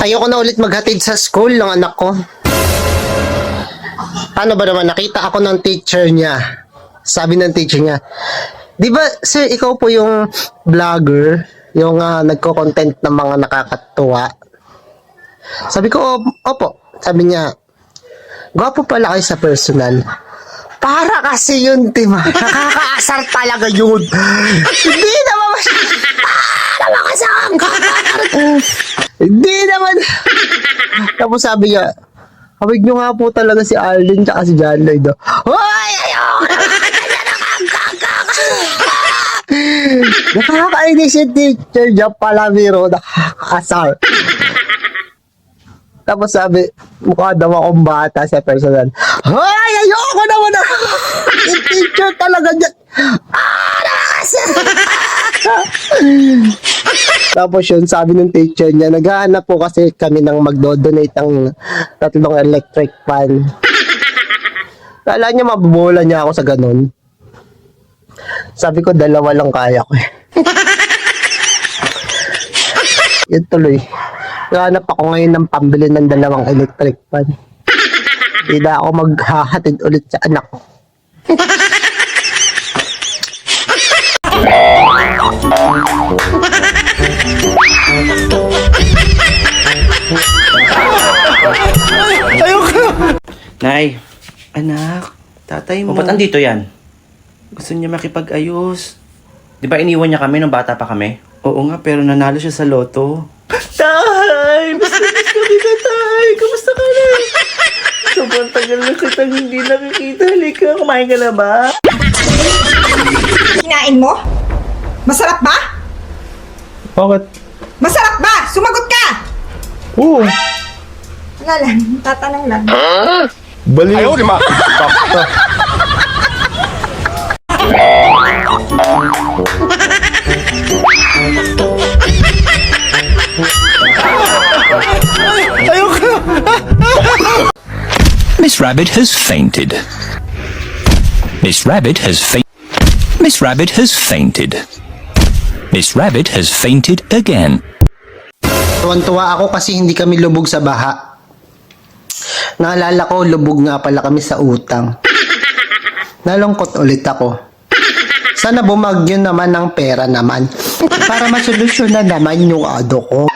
Ayoko na ulit maghatid sa school ng anak ko. Ano ba naman, nakita ako ng teacher niya. Sabi ng teacher niya, di ba, sir, ikaw po yung vlogger, yung nagko-content ng mga nakakatuwa. Sabi ko, opo. Sabi niya, gwapo pala kayo sa personal. Para kasi yun, Tima. Nakakaasar talaga yun. Hindi naman Hindi naman. Tapos sabi niya, hawig nyo nga po talaga si Arlene tsaka si John Lloyd. Hoy! Ayoko! Nakakainis yung teacher niya pala, biro. Nakakaasar. Tapos sabi, mukha daw akong bata sa personal. Hoy! Ayoko naman na! Yung teacher talaga dyan. Nakakasar! Tapos yun, sabi ng teacher niya, naghahanap po kasi kami ng magdo-donate ng 3 electric fan. Kala niya mabubola niya ako sa ganun. Sabi ko, 2 lang kaya ko eh. Yun tuloy. Naghahanap ako ngayon ng pambili ng 2 electric fan. Hindi na ako maghahatid ulit sa anak ko. Nay, anak, tatay mo. O, ba't andito yan? Gusto niya makipag-ayos. Di ba iniwan niya kami nung bata pa kami? Oo nga, pero nanalo siya sa loto. Tay! Miss kita, tay! Kamusta ka na? Sobrang tagal na kitang hindi nakikita. Halika, kumain ka na ba? Kinain mo? Masarap ba? Bakit? Masarap ba? Sumagot ka! Oo. Wala lang, tatanong lang. Baliw. Ayaw, di ma. Miss Rabbit has fainted. Miss Rabbit has fainted. Miss Rabbit has fainted. Miss Rabbit has fainted again. Tuwan-tuwa ako kasi hindi kami lubog sa baha. Naalala ko, lubog nga pala kami sa utang. Nalungkot ulit ako. Sana bumagyo naman ng pera naman para masolusyon na naman yung ado ko.